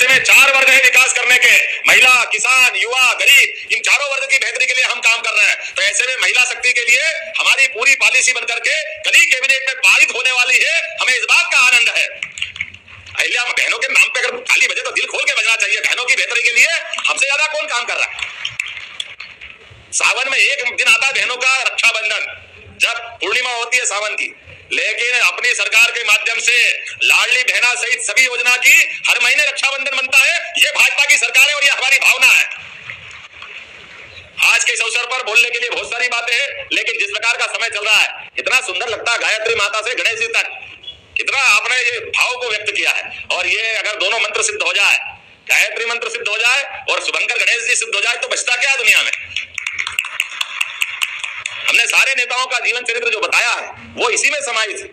में 4 वर्ग है विकास करने के, महिला, किसान, युवा, गरीब, इन चारों वर्ग की बेहतरी के लिए हम काम कर रहे हैं। तो ऐसे में महिला शक्ति के लिए हमारी पूरी पॉलिसी बनकर के कल ही कैबिनेट में पारित होने वाली है। हमें इस बात का आनंद है। अहिल्या बहनों के नाम पे अगर ताली बजे तो दिल खोल के बजना चाहिए। बहनों की बेहतरी के लिए हमसे ज्यादा कौन काम कर रहा है। सावन में एक दिन आता है बहनों का रक्षाबंधन, जब पूर्णिमा होती है सावन की, लेकिन अपनी सरकार के माध्यम से लाडली बहना सहित सभी योजना की हर महीने रक्षाबंधन बनता है। ये भाजपा की सरकार है और ये हमारी भावना है। आज के इस अवसर पर बोलने के लिए बहुत सारी बातें हैं, लेकिन जिस प्रकार का समय चल रहा है, इतना सुंदर लगता है गायत्री माता से गणेश जी तक, कितना आपने ये भाव को व्यक्त किया है। और ये अगर दोनों मंत्र सिद्ध हो जाए, गायत्री मंत्र सिद्ध हो जाए और शुभंकर गणेश जी सिद्ध हो जाए, तो बचता क्या दुनिया में। हमने सारे नेताओं का जीवन चरित्र जो बताया है वो इसी में समाहित है।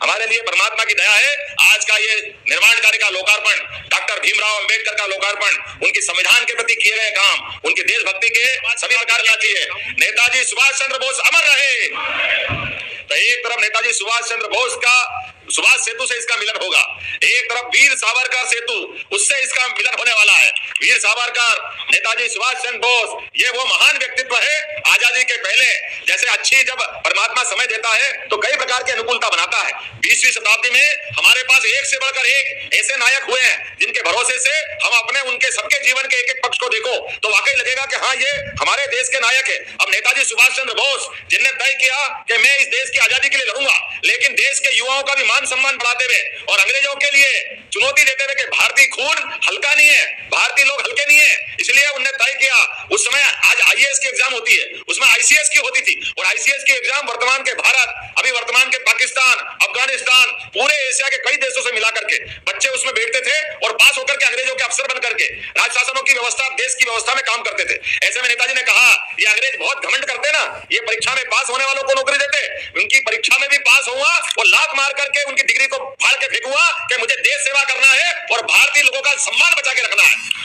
हमारे लिए परमात्मा की दया है आज का ये निर्माण कार्य का लोकार्पण, डॉक्टर भीमराव अंबेडकर का लोकार्पण, उनके संविधान के प्रति किए गए काम, उनकी देशभक्ति के सभी प्रकार चाहिए। नेताजी सुभाष चंद्र बोस अमर रहे। तो एक तरफ नेताजी सुभाष चंद्र बोस का सुभाष सेतु से इसका मिलन होगा, एक तरफ वीर सावरकर सेतु, उससे इसका मिलन होने वाला है। वीर सावरकर, नेताजी सुभाष चंद्र बोस, ये वो महान व्यक्तित्व है आजादी के पहले। जैसे अच्छी जब परमात्मा समय देता है तो कई प्रकार की अनुकूलता बनाता है। 20वीं शताब्दी में हमारे पास एक से बढ़कर एक ऐसे नायक हुए हैं जिनके भरोसे से हम अपने उनके सबके जीवन के एक एक पक्ष को देखो तो वाकई लगेगा कि हाँ, ये हमारे देश के नायक है। अब नेताजी सुभाष चंद्र बोस जिनने तय किया कि मैं इस देश की आजादी के लिए लड़ूंगा, लेकिन देश के युवाओं का भी मान सम्मान बढ़ाते हुए और अंग्रेजों के लिए चुनौती देते हुए कि भारतीय खून हल्का नहीं है, भारतीय लोग हल्के नहीं है, इसलिए उन्होंने तय किया। उस समय आज आईएएस की एग्जाम होती है, उसमें आईसीएस की होती थी, और आईसीएस की एग्जाम वर्तमान के भारत, अभी वर्तमान के पाकिस्तान, अफगानिस्तान, पूरे एशिया के कई देशों से मिला करके बच्चे उसमें बैठते थे और पास होकर के अंग्रेजों के अफसर बन करके राज शासनों की व्यवस्था, देश की व्यवस्था में काम करते थे। ऐसे में नेताजी ने कहा, ये अंग्रेज बहुत घमंड करते ना, ये परीक्षा में पास होने वालों को नौकरी देते, उनकी परीक्षा में भी पास हुआ और लात मार करके उनकी डिग्री को फाड़ के फेंकूंगा कि मुझे देश सेवा करना है और भारतीय लोगों का सम्मान बचा के रखना है।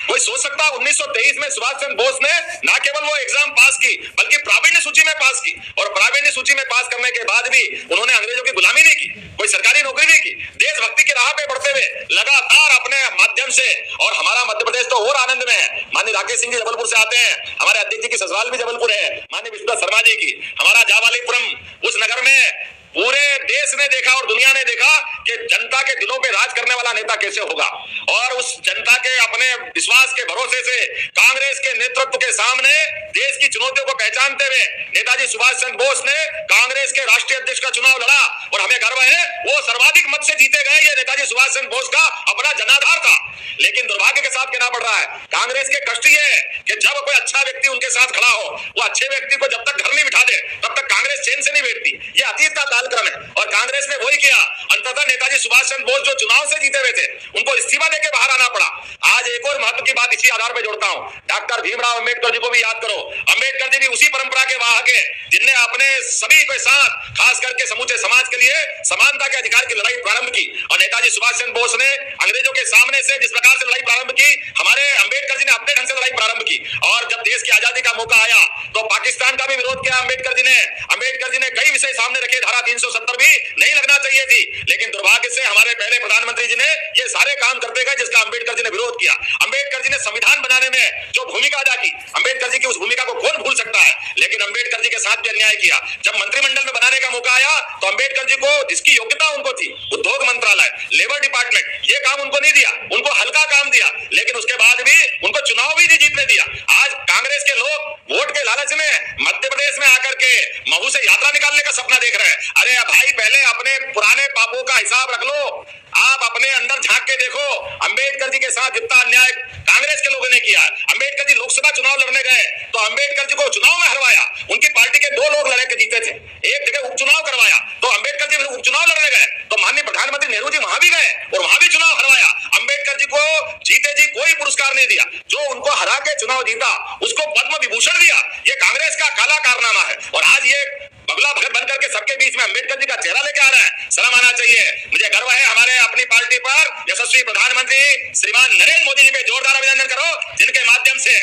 कोई सोच सकता है 1923 में सुभाष चंद्र बोस ने ना केवल वो एग्जाम पास की बल्कि प्रावीण्य सूची में पास की, और प्रावीण्य सूची में पास करने के बाद भी उन्होंने अंग्रेजों की गुलामी नहीं की, कोई सरकारी नौकरी नहीं की, देशभक्ति की राह पे बढ़ते हुए लगातार अपने माध्यम से। और हमारा मध्य प्रदेश तो और आनंद में है। माननीय राकेश सिंह जी जबलपुर से आते हैं, हमारे अध्यक्ष जी की ससुराल भी जबलपुर है, माननीय विश्वनाथ शर्मा जी की, हमारा जावालीपुरम, उस नगर में पूरे देश ने देखा और दुनिया ने देखा कि जनता के दिलों पे राज करने वाला नेता कैसे होगा। और उस जनता के अपने विश्वास के भरोसे से कांग्रेस के नेतृत्व के सामने देश की चुनौतियों को पहचानते हुए नेताजी सुभाष चंद्र बोस ने कांग्रेस के राष्ट्रीय अध्यक्ष का चुनाव लड़ा और हमें गर्व है वो सर्वाधिक मत से जीते गए। ये नेताजी सुभाष चंद्र बोस का अपना जनाधार था। लेकिन दुर्भाग्य के साथ कहना पड़ रहा है, कांग्रेस के कष्ट ये है कि जब कोई अच्छा व्यक्ति उनके साथ खड़ा हो, वो अच्छे व्यक्ति को जब तक घर नहीं बिठा दे तब तक कांग्रेस चैन से नहीं बैठती। ये अतीत का कालक्रम है और कांग्रेस ने वही किया। अंततः नेताजी सुभाष चंद्र बोस जो चुनाव से जीते हुए थे, उनको इस्तीफा देके बाहर आना पड़ा। आज एक और महत्व की बात इसी आधार पर जोड़ता हूं, डॉक्टर भीमराव अंबेडकर जी को भी याद करो। अंबेडकर जी भी उसी परंपरा के वाहक है जिनने अपने सभी के साथ खास करके समूचे समाज के लिए समानता के अधिकार की लड़ाई प्रारंभ की। और नेताजी सुभाष चंद्र बोस ने अंग्रेजों के सामने से जिस प्रकार से लड़ाई प्रारंभ की, हमारे अंबेडकर जी ने अपने ढंग से लड़ाई प्रारंभ की। और जब देश की आजादी का मौका आया तो पाकिस्तान का भी विरोध किया अंबेडकर जी ने। अंबेडकर जी ने कई विषय सामने रखे, धारा 370 भी नहीं लगना चाहिए थी, लेकिन दुर्भाग्य से हमारे पहले प्रधानमंत्री जी ने ये सारे काम करते गए जिसका अंबेडकर जी ने विरोध किया। अंबेडकर जी ने संविधान बनाने में जो भूमिका अदा की, अंबेडकर जी की उस भूमिका को कौन भूल सकता है। लेकिन अंबेडकर जी के साथ भी अन्याय किया। जब मंत्रिमंडल में बनाने का मौका आया तो अंबेडकर जी को जिसकी योग्यता उनको थी, उद्योग मंत्रालय, लेबर डिपार्टमेंट, ये काम उनको नहीं दिया, उनको हल्का काम दिया। लेकिन उसके बाद भी उनको चुनाव भी नहीं जीतने दिया। आज कांग्रेस के लोग वोट के लालच में मध्य प्रदेश में आकर के महू से यात्रा निकालने का सपना देख रहे हैं। अरे भाई, पहले अपने पुराने पापों का हिसाब रख लो, आप अपने अंदर झांक के देखो। अंबेडकर जी के साथ जितना अन्याय कांग्रेस के लोगों ने किया। अंबेडकर जी लोकसभा चुनाव लड़ने गए तो अंबेडकर जी को चुनाव में हरवाया। उनकी पार्टी के 2 लोग लड़े के जीते थे, एक जगह उपचुनाव करवाया तो अंबेडकर जी उपचुनाव लड़ने गए तो माननीय प्रधानमंत्री नेहरू जी वहां भी गए और वहां भी चुनाव हरवाया। अंबेडकर जी को जीते जी कोई पुरस्कार नहीं दिया, जो उनको हरा के चुनाव जीता उसको पद्म विभूषण दिया। ये कांग्रेस का काला कारनामा है। और आज ये बगला भगत बनकर के सबके बीच में अंबेडकर जी का चेहरा लेके आ रहा है। शर्म आना चाहिए। मुझे गर्व है हमारे अपनी पार्टी पर यशस्वी प्रधानमंत्री श्रीमान नरेंद्र मोदी जी पे जोरदार अभिनंदन करो, जिनके माध्यम से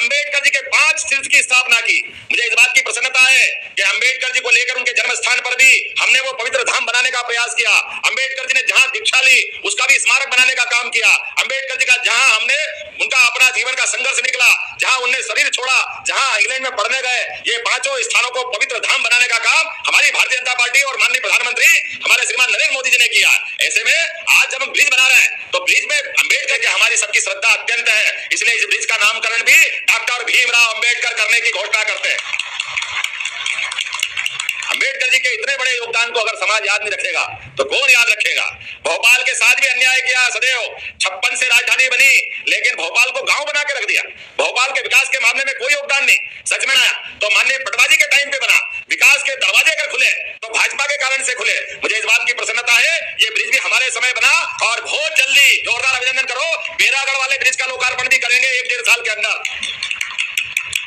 अंबेडकर जी के 5 तीर्थ की स्थापना की। मुझे इस बात की प्रसन्नता है कि अंबेडकर जी को लेकर उनके जन्म स्थान पर भी हमने वो पवित्र धाम बनाने का प्रयास किया। अंबेडकर जी ने जहां दीक्षा ली उसका भी स्मारक बनाने का काम किया। अंबेडकर जी का जहां हमने उनका अपना जीवन का संघर्ष निकला, जहां उन्होंने शरीर छोड़ा, जहां इंग्लैंड में पढ़ने गए, ये 5 स्थानों को पवित्र धाम बनाने का काम हमारी भारतीय जनता पार्टी और माननीय प्रधानमंत्री हमारे श्रीमान नरेंद्र मोदी जी ने किया। ऐसे में आज जब हम ब्रिज बना रहे हैं तो ब्रिज में अंबेडकर के हमारी सबकी श्रद्धा अत्यंत है, इसलिए इस ब्रिज का नामकरण भी डॉक्टर भीमराव अंबेडकर करने की घोषणा करते हैं। अंबेडकर जी के इतने बड़े योगदान को अगर समाज याद नहीं रखेगा तो कौन याद रखेगा। भोपाल के साथ भी अन्याय किया सदैव। 56 से राजधानी बनी लेकिन भोपाल को गांव बना के रख दिया। भोपाल के विकास के मामले में कोई योगदान नहीं। सच में ना तो माननीय पटवारी के टाइम पे बना। विकास के दरवाजे अगर खुले तो भाजपा के कारण से खुले। मुझे इस बात की प्रसन्नता है ये ब्रिज भी हमारे समय बना और बहुत जल्दी जोरदार अभिनंदन करो, बेरागढ़ वाले ब्रिज का लोकार्पण भी करेंगे 1-1.5 साल के अंदर।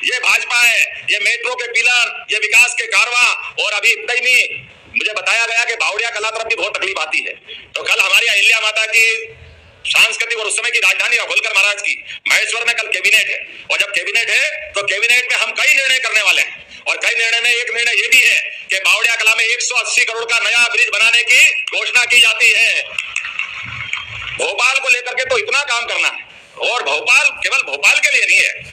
ये भाजपा है, ये मेट्रो के पिलर, ये विकास के कारवां। और अभी इतना ही नहीं, मुझे बताया गया कि बावड़िया कला तरफ भी बहुत तकलीफ आती है। तो कल हमारी अहिल्या माता की सांस्कृतिक और उस समय की राजधानी होलकर महाराज की महेश्वर में कल कैबिनेट है और जब कैबिनेट है तो कैबिनेट में हम कई निर्णय करने वाले हैं और कई निर्णय में एक निर्णय ये भी है कि बावड़िया कला में 180 करोड़ का नया ब्रिज बनाने की घोषणा की जाती है। भोपाल को लेकर के तो इतना काम करना है और भोपाल केवल भोपाल के लिए नहीं है।